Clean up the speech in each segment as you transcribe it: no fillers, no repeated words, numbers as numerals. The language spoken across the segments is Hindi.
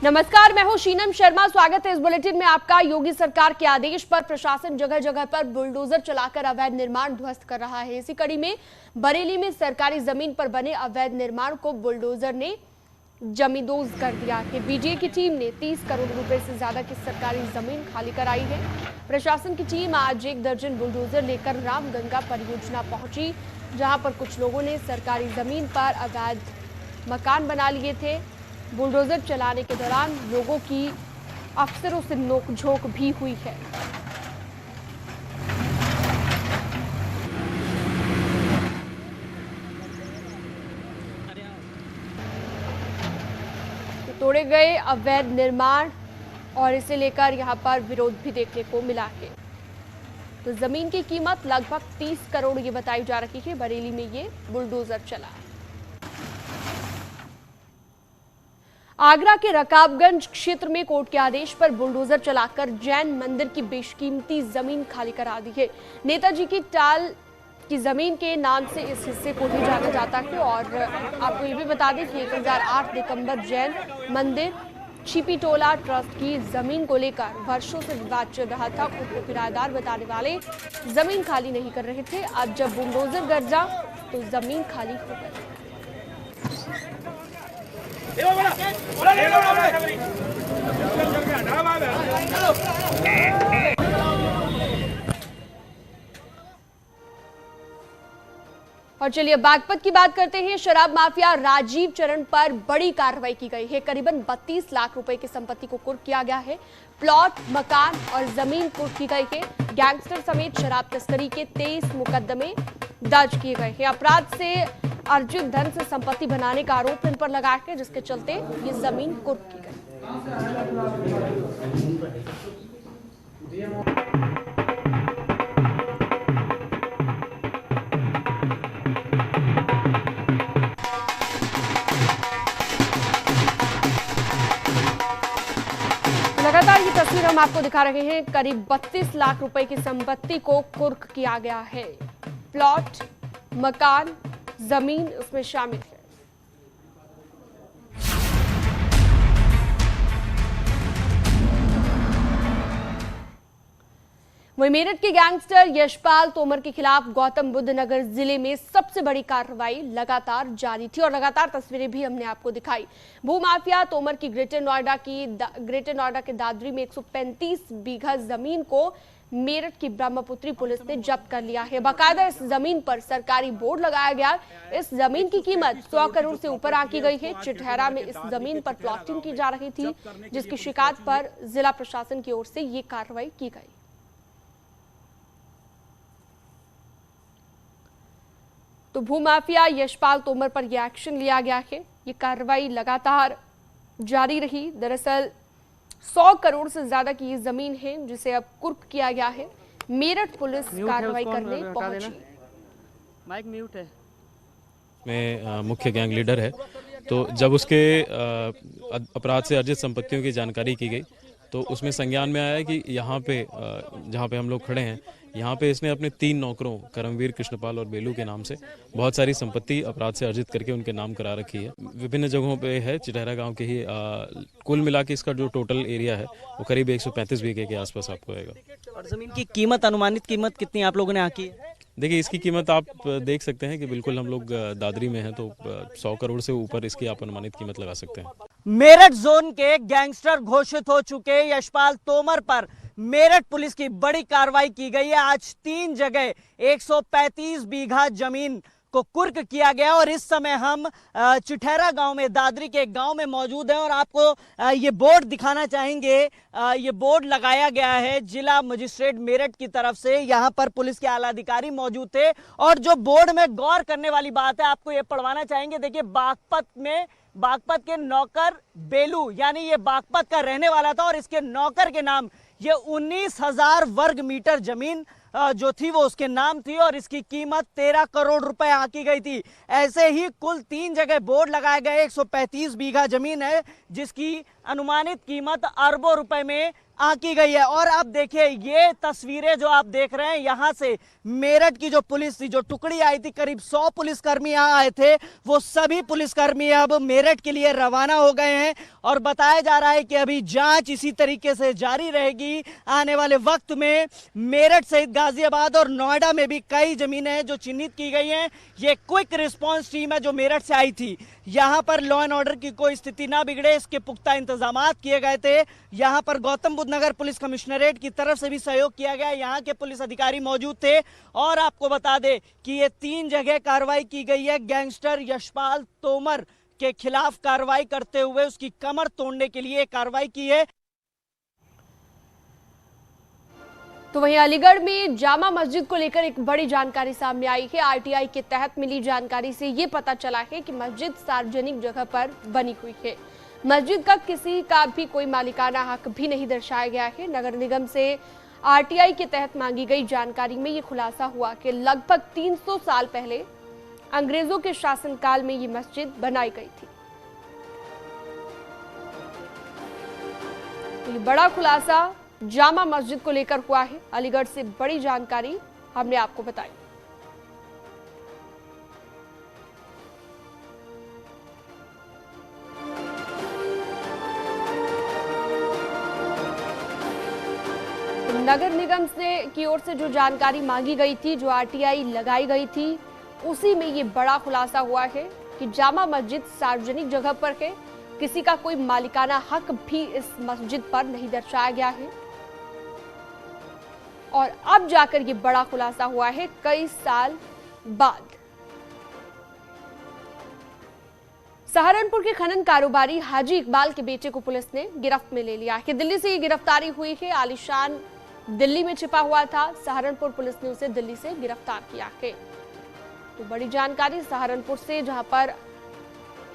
नमस्कार, मैं हूं शीनम शर्मा। स्वागत है इस बुलेटिन में आपका। योगी सरकार के आदेश पर प्रशासन जगह जगह पर बुलडोजर चलाकर अवैध निर्माण ध्वस्त कर रहा है। इसी कड़ी में बरेली में सरकारी जमीन पर बने अवैध निर्माण को बुलडोजर ने जमींदोज कर दिया है। बीडीए की टीम ने 30 करोड़ रुपए से ज्यादा की सरकारी जमीन खाली कराई है। प्रशासन की टीम आज 1 दर्जन बुलडोजर लेकर रामगंगा परियोजना पहुंची, जहां पर कुछ लोगों ने सरकारी जमीन पर अवैध मकान बना लिए थे। बुलडोजर चलाने के दौरान लोगों की अफसरों से नोकझोंक भी हुई है। तोड़े गए अवैध निर्माण और इसे लेकर यहां पर विरोध भी देखने को मिला है। तो जमीन की कीमत लगभग 30 करोड़ ये बताई जा रही है। बरेली में ये बुलडोजर चला। आगरा के रकाबगंज क्षेत्र में कोर्ट के आदेश पर बुलडोजर चलाकर जैन मंदिर की बेशकीमती जमीन खाली करा दी है। नेताजी की टाल की जमीन के नाम से इस हिस्से को ही जाना जाता है। और आपको ये भी बता दें कि 1008 दिगंबर जैन मंदिर छिपीटोला ट्रस्ट की जमीन को लेकर वर्षों से विवाद चल रहा था। खुद को किराएदार बताने वाले जमीन खाली नहीं कर रहे थे। अब जब बुलडोजर गरजा तो जमीन खाली हो गई। और चलिए बागपत की बात करते हैं। शराब माफिया राजीव चरण पर बड़ी कार्रवाई की गई है। करीबन 32 लाख रुपए की संपत्ति को कुर्क किया गया है। प्लॉट, मकान और जमीन कुर्क की गई है। गैंगस्टर समेत शराब तस्करी के 23 मुकदमे दर्ज किए गए हैं। अपराध से अर्जित धन से संपत्ति बनाने का आरोप इन पर लगा है, जिसके चलते ये जमीन कुर्क की गई। लगातार ये तस्वीर हम आपको दिखा रहे हैं। करीब 32 लाख रुपए की संपत्ति को कुर्क किया गया है। प्लॉट, मकान, जमीन उसमें शामिल है। वहीं मेरठ के गैंगस्टर यशपाल तोमर के खिलाफ गौतम बुद्ध नगर जिले में सबसे बड़ी कार्रवाई लगातार जारी थी और लगातार तस्वीरें भी हमने आपको दिखाई। भूमाफिया तोमर की ग्रेटर नोएडा के दादरी में 135 बीघा जमीन को मेरठ की ब्रह्मपुत्री पुलिस ने जब्त कर लिया है। बाकायदा इस जमीन पर सरकारी बोर्ड लगाया गया। इस जमीन की कीमत 100 करोड़ से ऊपर आंकी गई है। चिटहरा में इस जमीन पर प्लॉटिंग की जा रही थी, जिसकी शिकायत पर जिला प्रशासन की ओर से ये कार्रवाई की गई। तो भूमाफिया यशपाल तोमर पर यह एक्शन लिया गया है। ये कार्रवाई लगातार जारी रही। दरअसल 100 करोड़ से ज्यादा की ये जमीन है, जिसे अब कुर्क किया गया है। मेरठ पुलिस कार्रवाई करने पहुंची। माइक म्यूट है। में मुख्य गैंग लीडर है। तो जब उसके अपराध से अर्जित संपत्तियों की जानकारी की गई तो उसमें संज्ञान में आया कि यहाँ पे जहाँ पे हम लोग खड़े हैं, यहाँ पे इसने अपने 3 नौकरों करमवीर, कृष्णपाल और बेलू के नाम से बहुत सारी संपत्ति अपराध से अर्जित करके उनके नाम करा रखी है। विभिन्न जगहों पे है। चिटहरा गांव के ही कुल मिला के इसका जो टोटल एरिया है वो करीब 135 बीघे के आसपास आपको आएगा। और जमीन की कीमत, अनुमानित कीमत कितनी आप लोगों ने आंकी है? देखिए, इसकी कीमत आप देख सकते हैं कि बिल्कुल हम लोग दादरी में हैं, तो 100 करोड़ से ऊपर इसकी आप अनुमानित कीमत लगा सकते हैं। मेरठ जोन के गैंगस्टर घोषित हो चुके यशपाल तोमर पर मेरठ पुलिस की बड़ी कार्रवाई की गई है। आज 3 जगह 135 बीघा जमीन को कुर्क किया गया और इस समय हम चिटहरा गांव में, दादरी के गांव में मौजूद हैं और आपको ये बोर्ड दिखाना चाहेंगे। ये बोर्ड लगाया गया है जिला मजिस्ट्रेट मेरठ की तरफ से। यहां पर पुलिस के आला अधिकारी मौजूद थे और जो बोर्ड में गौर करने वाली बात है, आपको ये पढ़वाना चाहेंगे। देखिए, बागपत के नौकर बेलू, यानी ये बागपत का रहने वाला था और इसके नौकर के नाम ये 19,000 वर्ग मीटर जमीन जो थी वो उसके नाम थी और इसकी कीमत 13 करोड़ रुपए आंकी गई थी। ऐसे ही कुल 3 जगह बोर्ड लगाए गए। 135 बीघा जमीन है जिसकी अनुमानित कीमत अरबों रुपए में आंकी गई है। और अब देखिए ये तस्वीरें जो आप देख रहे हैं, यहां से मेरठ की जो पुलिस थी, जो टुकड़ी आई थी, करीब 100 पुलिसकर्मी यहां आए थे, वो सभी पुलिसकर्मी अब मेरठ के लिए रवाना हो गए हैं। और बताया जा रहा है कि अभी जांच इसी तरीके से जारी रहेगी। आने वाले वक्त में मेरठ सहित गाजियाबाद और नोएडा में भी कई जमीनें हैं जो चिन्हित की गई हैं। ये क्विक रिस्पांस टीम है जो मेरठ से आई थी। यहां पर लॉ एंड ऑर्डर की कोई स्थिति ना बिगड़े, इसके पुख्ता इंतजाम किए गए थे। यहां पर गौतम बुद्ध नगर पुलिस कमिश्नरेट की तरफ से भी सहयोग किया गया। यहां के पुलिस अधिकारी मौजूद थे। और आपको बता दें कि ये 3 जगह कार्रवाई की गई है। गैंगस्टर यशपाल तोमर के खिलाफ कार्रवाई करते हुए उसकी कमर तोड़ने के लिए कार्रवाई की है। तो वहीं अलीगढ़ में जामा मस्जिद को लेकर एक बड़ी जानकारी सामने आई है। आरटीआई के तहत मिली जानकारी से ये पता चला है कि मस्जिद सार्वजनिक जगह पर बनी हुई है। मस्जिद का किसी का भी कोई मालिकाना हक भी नहीं दर्शाया गया है। नगर निगम से आरटीआई के तहत मांगी गई जानकारी में ये खुलासा हुआ कि लगभग 300 साल पहले अंग्रेजों के शासनकाल में ये मस्जिद बनाई गई थी। ये बड़ा खुलासा जामा मस्जिद को लेकर हुआ है। अलीगढ़ से बड़ी जानकारी हमने आपको बताई। नगर निगम से की ओर से जो जानकारी मांगी गई थी, जो आरटीआई लगाई गई थी, उसी में ये बड़ा खुलासा हुआ है कि जामा मस्जिद सार्वजनिक जगह पर है। किसी का कोई मालिकाना हक भी इस मस्जिद पर नहीं दर्शाया गया है। और अब जाकर ये बड़ा खुलासा हुआ है कई साल बाद। सहारनपुर के खनन कारोबारी हाजी इकबाल के बेटे को पुलिस ने गिरफ्त में ले लिया है। दिल्ली से ये गिरफ्तारी हुई है। आलीशान दिल्ली में छिपा हुआ था। सहारनपुर पुलिस ने उसे दिल्ली से गिरफ्तार किया है। तो बड़ी जानकारी सहारनपुर से, जहां पर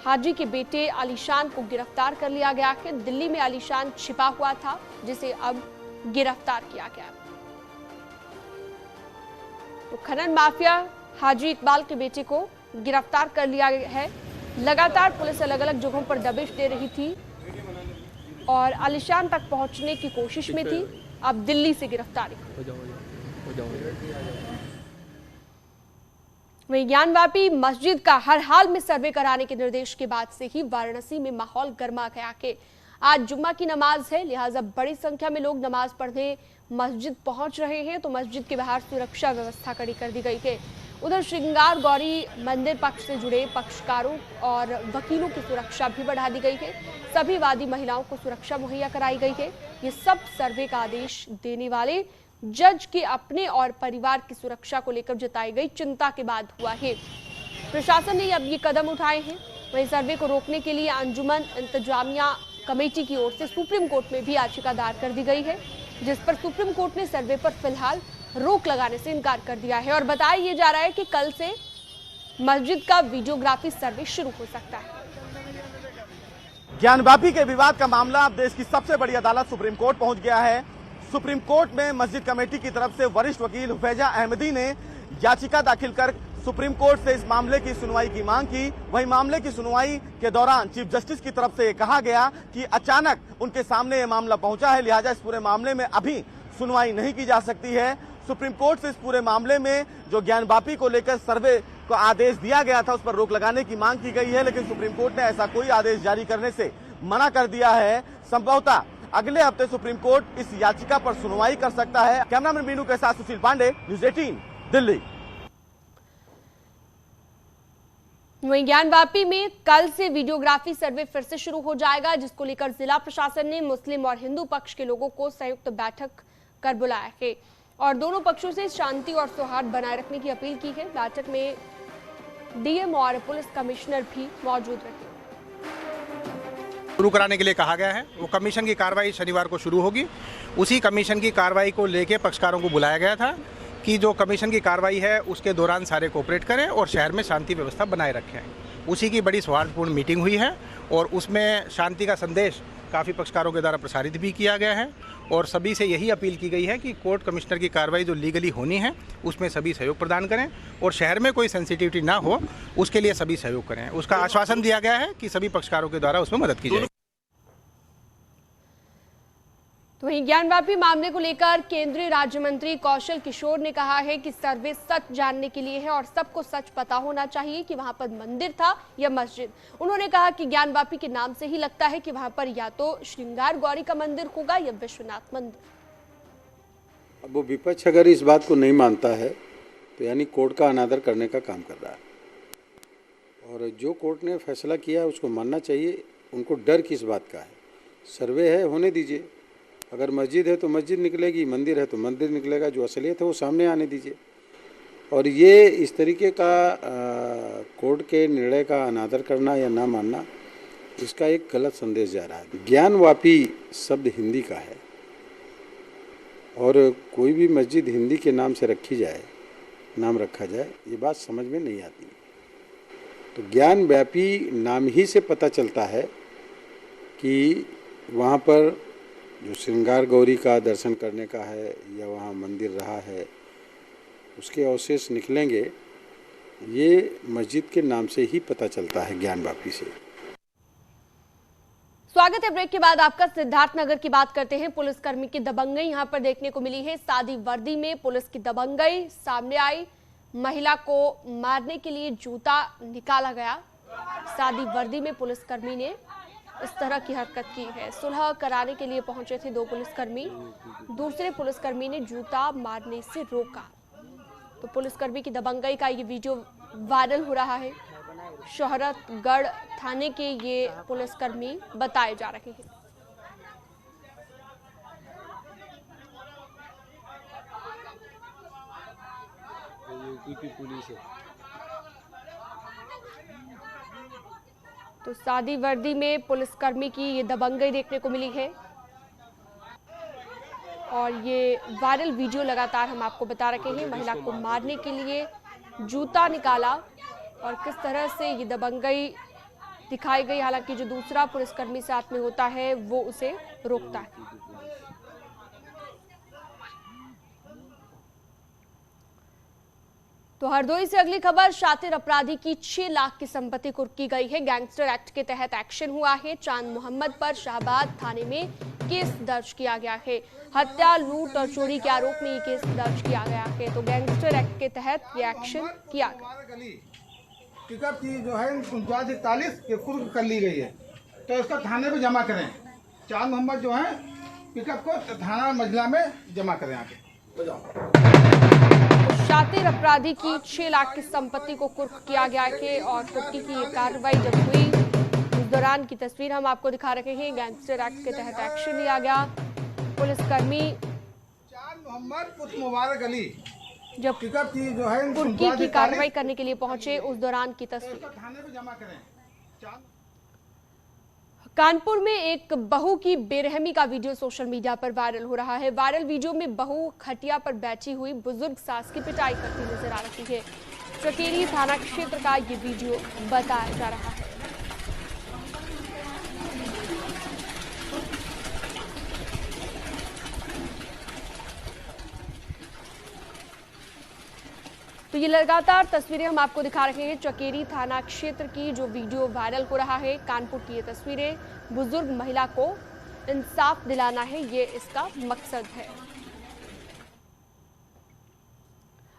हाजी के बेटे आलीशान को गिरफ्तार कर लिया गया है। दिल्ली में आलीशान छिपा हुआ था, जिसे अब गिरफ्तार किया गया। तो खनन माफिया हाजी इकबाल के बेटे को गिरफ्तार कर लिया है। लगातार पुलिस अलग अलग जगहों पर दबिश दे रही थी और आलीशान तक पहुंचने की कोशिश में थी। अब दिल्ली से गिरफ्तारी। वहीं ज्ञानवापी मस्जिद का हर हाल में सर्वे कराने के निर्देश के बाद से ही वाराणसी में माहौल गर्मा गया है। आज जुम्मा की नमाज है, लिहाजा बड़ी संख्या में लोग नमाज पढ़ने मस्जिद पहुंच रहे हैं। तो मस्जिद के बाहर सुरक्षा व्यवस्था कड़ी कर दी गई है। उधर श्रृंगार गौरी मंदिर पक्ष से जुड़े पक्षकारों और वकीलों की सुरक्षा भी बढ़ा दी गई है। सभी वादी महिलाओं को सुरक्षा मुहैया कराई गई है। ये सब सर्वे का आदेश देने वाले जज के अपने और परिवार की सुरक्षा को लेकर जताई गई चिंता के बाद हुआ है। प्रशासन ने अब ये कदम उठाए हैं। वहीं सर्वे को रोकने के लिए अंजुमन इंतजामिया कमेटी की ओर से सुप्रीम कोर्ट में भी याचिका दायर कर दी गई है, जिस पर सुप्रीम कोर्ट ने सर्वे पर फिलहाल रोक लगाने से इनकार कर दिया है। और बताया ये जा रहा है कि कल से मस्जिद का वीडियोग्राफी सर्वे शुरू हो सकता है। ज्ञानवापी के विवाद का मामला अब देश की सबसे बड़ी अदालत सुप्रीम कोर्ट पहुंच गया है। सुप्रीम कोर्ट में मस्जिद कमेटी की तरफ से वरिष्ठ वकील हुफैजा अहमदी ने याचिका दाखिल कर सुप्रीम कोर्ट से इस मामले की सुनवाई की मांग की। वहीं मामले की सुनवाई के दौरान चीफ जस्टिस की तरफ से कहा गया कि अचानक उनके सामने यह मामला पहुंचा है, लिहाजा इस पूरे मामले में अभी सुनवाई नहीं की जा सकती है। सुप्रीम कोर्ट से इस पूरे मामले में जो ज्ञानवापी को लेकर सर्वे को आदेश दिया गया था, उस पर रोक लगाने की मांग की गई है, लेकिन सुप्रीम कोर्ट ने ऐसा कोई आदेश जारी करने से मना कर दिया है। संभवतः अगले हफ्ते सुप्रीम कोर्ट इस याचिका पर सुनवाई कर सकता है। कैमरामैन मीनू के साथ सुशील पांडे, न्यूज़ 18 दिल्ली। वहीं ज्ञानवापी में कल से वीडियोग्राफी सर्वे फिर से शुरू हो जाएगा, जिसको लेकर जिला प्रशासन ने मुस्लिम और हिंदू पक्ष के लोगों को संयुक्त बैठक कर बुलाया है और दोनों पक्षों से शांति और सौहार्द बनाए रखने की अपील की है। बैठक में डीएम और पुलिस कमिश्नर भी मौजूद रहे। शुरू कराने के लिए कहा गया है। वो कमीशन की कार्रवाई शनिवार को शुरू होगी। उसी कमीशन की कार्रवाई को लेके पक्षकारों को बुलाया गया था कि जो कमीशन की कार्रवाई है उसके दौरान सारे कोऑपरेट करें और शहर में शांति व्यवस्था बनाए रखें। उसी की बड़ी सौहार्दपूर्ण मीटिंग हुई है और उसमें शांति का संदेश काफ़ी पक्षकारों के द्वारा प्रसारित भी किया गया है और सभी से यही अपील की गई है कि कोर्ट कमिश्नर की कार्रवाई जो लीगली होनी है उसमें सभी सहयोग प्रदान करें और शहर में कोई सेंसिटिविटी ना हो उसके लिए सभी सहयोग करें। उसका आश्वासन दिया गया है कि सभी पक्षकारों के द्वारा उसमें मदद की जाएगी। तो वहीं ज्ञानवापी मामले को लेकर केंद्रीय राज्य मंत्री कौशल किशोर ने कहा है कि सर्वे सच जानने के लिए है और सबको सच पता होना चाहिए कि वहां पर मंदिर था या मस्जिद। उन्होंने कहा कि ज्ञानवापी के नाम से ही लगता है कि वहां पर या तो श्रृंगार गौरी का मंदिर होगा या विश्वनाथ मंदिर। अब वो विपक्ष अगर इस बात को नहीं मानता है तो यानी कोर्ट का अनादर करने का काम कर रहा है, और जो कोर्ट ने फैसला किया है उसको मानना चाहिए। उनको डर किस बात का है? सर्वे है, होने दीजिए। अगर मस्जिद है तो मस्जिद निकलेगी, मंदिर है तो मंदिर निकलेगा। जो असलियत है वो सामने आने दीजिए। और ये इस तरीके का कोर्ट के निर्णय का अनादर करना या ना मानना, इसका एक गलत संदेश जा रहा है। ज्ञानवापी शब्द हिंदी का है और कोई भी मस्जिद हिंदी के नाम से नाम रखा जाए, ये बात समझ में नहीं आती। तो ज्ञानव्यापी नाम ही से पता चलता है कि वहाँ पर जो श्रृंगार गौरी का दर्शन करने का है या वहाँ मंदिर रहा है, उसके अवशेष निकलेंगे। ये मस्जिद के नाम से ही पता चलता है, ज्ञानवापी से। स्वागत है ब्रेक के बाद आपका। सिद्धार्थनगर की बात करते हैं। पुलिसकर्मी की दबंगई यहां पर देखने को मिली है। सादी वर्दी में पुलिस की दबंगई सामने आई। महिला को मारने के लिए जूता निकाला गया। सादी वर्दी में पुलिसकर्मी ने इस तरह की हरकत की है। सुलह कराने के लिए पहुंचे थे दो पुलिसकर्मी, दूसरे पुलिसकर्मी ने जूता मारने से रोका। तो पुलिसकर्मी की दबंगई का ये वीडियो वायरल हो रहा है। शोहरतगढ़ थाने के ये पुलिसकर्मी बताए जा रहे हैं। यूपी की पुलिस है। तो सादी वर्दी में पुलिसकर्मी की ये दबंगई देखने को मिली है और ये वायरल वीडियो लगातार हम आपको बता रहे हैं। महिला को मारने के लिए जूता निकाला और किस तरह से ये दबंगई दिखाई गई। हालांकि जो दूसरा पुलिसकर्मी साथ में होता है वो उसे रोकता है। तो हरदोई से अगली खबर। शातिर अपराधी की 6 लाख की संपत्ति कुर्क की गई है। गैंगस्टर एक्ट के तहत एक्शन हुआ है। चांद मोहम्मद पर शाहबाद थाने में केस दर्ज किया गया है। हत्या, लूट और चोरी के आरोप में ये केस दर्ज किया गया है। तो गैंगस्टर एक्ट के तहत ये एक्शन किया गया। पिकअप की जो है 4941 ये कुर्क कर ली गई है, तो इसका थाने में जमा करें। चांद मोहम्मद जो है पिकअप को थाना मजला में जमा करें। आगे शातिर अपराधी की 6 लाख की संपत्ति को कुर्क किया गया है और कुर्की की ये कार्रवाई जब हुई उस दौरान की तस्वीर हम आपको दिखा रहे हैं। गैंगस्टर एक्ट के तहत एक्शन लिया गया। पुलिसकर्मी चांद मोहम्मद पुत्र मुबारक अली जब पिकअप की जो है कुर्की की कार्रवाई करने के लिए पहुंचे उस दौरान की तस्वीर। थाने में जमा करें। कानपुर में एक बहू की बेरहमी का वीडियो सोशल मीडिया पर वायरल हो रहा है। वायरल वीडियो में बहू खटिया पर बैठी हुई बुजुर्ग सास की पिटाई करती नजर आ रही है। चकेरी थाना क्षेत्र का ये वीडियो बताया जा रहा है। तो ये लगातार तस्वीरें हम आपको दिखा रहे हैं। चकेरी थाना क्षेत्र की जो वीडियो वायरल हो रहा है, कानपुर की ये तस्वीरें। बुजुर्ग महिला को इंसाफ दिलाना है, ये इसका मकसद है।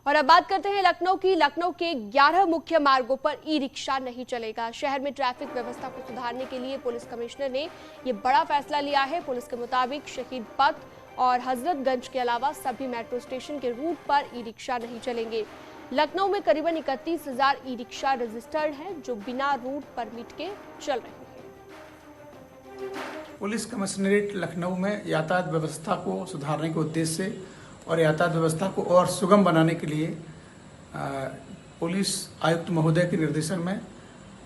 और अब बात करते हैं लखनऊ की। लखनऊ के 11 मुख्य मार्गों पर ई रिक्शा नहीं चलेगा। शहर में ट्रैफिक व्यवस्था को सुधारने के लिए पुलिस कमिश्नर ने ये बड़ा फैसला लिया है। पुलिस के मुताबिक शहीद पथ और हजरतगंज के अलावा सभी मेट्रो स्टेशन के रूट पर ई रिक्शा नहीं चलेंगे। लखनऊ में करीबन 31,000 ई रिक्शा रजिस्टर्ड हैं जो बिना रूट परमिट के चल रहे हैं। पुलिस कमिश्नरेट लखनऊ में यातायात व्यवस्था को सुधारने के उद्देश्य से और यातायात व्यवस्था को और सुगम बनाने के लिए पुलिस आयुक्त महोदय के निर्देशन में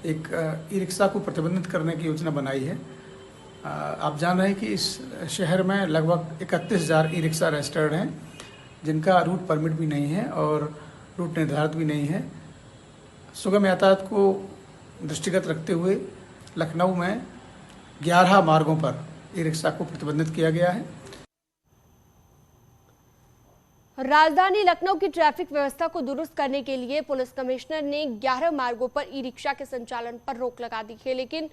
एक ई रिक्शा को प्रतिबंधित करने की योजना बनाई है। आप जान रहे हैं कि इस शहर में लगभग 31,000 ई रिक्शा रजिस्टर्ड हैं जिनका रूट परमिट भी नहीं है और रूट निर्धारित भी नहीं है। सुगम यातायात को दृष्टिगत रखते हुए लखनऊ में 11 मार्गों पर ई रिक्शा को प्रतिबंधित किया गया है। राजधानी लखनऊ की ट्रैफिक व्यवस्था को दुरुस्त करने के लिए पुलिस कमिश्नर ने 11 मार्गों पर ई रिक्शा के संचालन पर रोक लगा दी है, लेकिन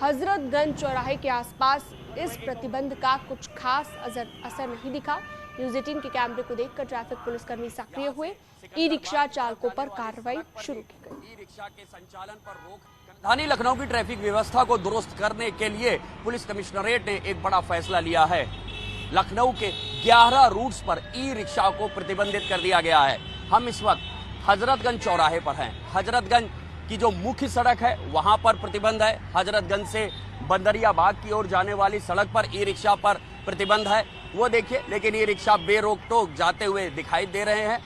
हजरतगंज चौराहे के आसपास इस प्रतिबंध का कुछ खास असर नहीं दिखा। न्यूज़ 18 के कैमरे को देखकर ट्रैफिक पुलिसकर्मी सक्रिय हुए। ई रिक्शा चालकों पर कार्रवाई शुरू की गई। ई रिक्शा के संचालन पर रोक। राजधानी लखनऊ की ट्रैफिक व्यवस्था को दुरुस्त करने के लिए पुलिस कमिश्नरेट ने एक बड़ा फैसला लिया है। लखनऊ के 11 रूट्स पर ई रिक्शा को प्रतिबंधित कर दिया गया है। हम इस वक्त हजरतगंज चौराहे पर हैं। हजरतगंज की जो मुख्य सड़क है वहां पर प्रतिबंध है। हजरतगंज से बंदरियाबाग की ओर जाने वाली सड़क पर ई रिक्शा पर प्रतिबंध है, वो देखिए। लेकिन ई रिक्शा बेरोक टोक जाते हुए दिखाई दे रहे हैं।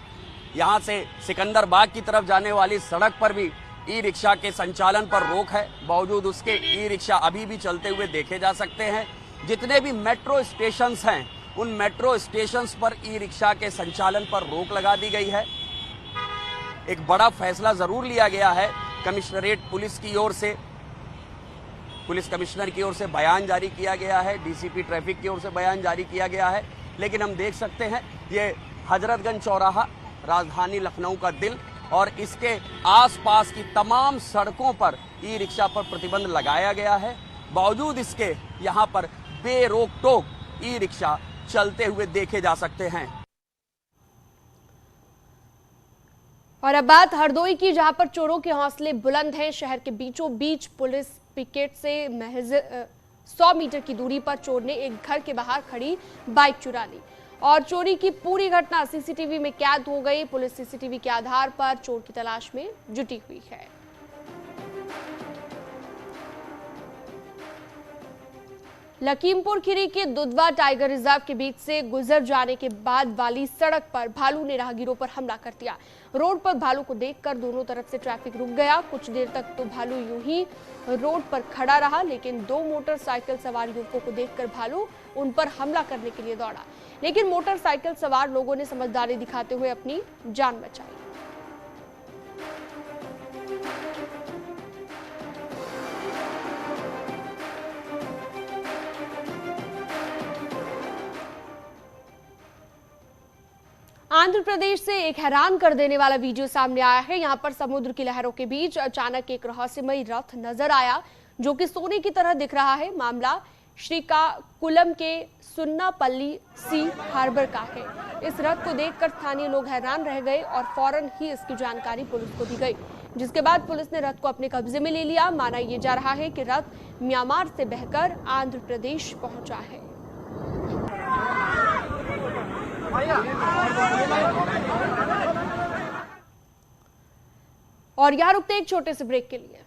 यहाँ से सिकंदरबाग की तरफ जाने वाली सड़क पर भी ई रिक्शा के संचालन पर रोक है। बावजूद उसके ई रिक्शा अभी भी चलते हुए देखे जा सकते हैं। जितने भी मेट्रो स्टेशंस हैं उन मेट्रो स्टेशंस पर ई रिक्शा के संचालन पर रोक लगा दी गई है। एक बड़ा फैसला जरूर लिया गया है कमिश्नरेट पुलिस की ओर से। पुलिस कमिश्नर की ओर से बयान जारी किया गया है, डीसीपी ट्रैफिक की ओर से बयान जारी किया गया है। लेकिन हम देख सकते हैं ये हजरतगंज चौराहा राजधानी लखनऊ का दिल और इसके आसपास की तमाम सड़कों पर ई रिक्शा पर प्रतिबंध लगाया गया है। बावजूद इसके यहाँ पर बेरोक टोक ई रिक्शा चलते हुए देखे जा सकते हैं। और अब बात हरदोई की, जहां पर चोरों के हौसले बुलंद हैं। शहर के बीचों बीच पुलिस पिकेट से महज 100 मीटर की दूरी पर चोर ने एक घर के बाहर खड़ी बाइक चुरा ली और चोरी की पूरी घटना सीसीटीवी में कैद हो गई। पुलिस सीसीटीवी के आधार पर चोर की तलाश में जुटी हुई है। लखीमपुर खीरी के दुधवा टाइगर रिजर्व के बीच से गुजर जाने के बाद वाली सड़क पर भालू ने राहगीरों पर हमला कर दिया। रोड पर भालू को देखकर दोनों तरफ से ट्रैफिक रुक गया। कुछ देर तक तो भालू यूं ही रोड पर खड़ा रहा, लेकिन 2 मोटरसाइकिल सवार युवकों को देखकर भालू उन पर हमला करने के लिए दौड़ा, लेकिन मोटरसाइकिल सवार लोगों ने समझदारी दिखाते हुए अपनी जान बचाई। आंध्र प्रदेश से एक हैरान कर देने वाला वीडियो सामने आया है। यहां पर समुद्र की लहरों के बीच अचानक एक रहस्यमयी रथ नजर आया जो कि सोने की तरह दिख रहा है। मामला श्रीकाकुलम के सुन्नापल्ली सी हार्बर का है। इस रथ को देखकर स्थानीय लोग हैरान रह गए और फौरन ही इसकी जानकारी पुलिस को दी गई, जिसके बाद पुलिस ने रथ को अपने कब्जे में ले लिया। माना यह जा रहा है कि रथ म्यांमार से बहकर आंध्र प्रदेश पहुंचा है। और यहां रुकते एक छोटे से ब्रेक के लिए।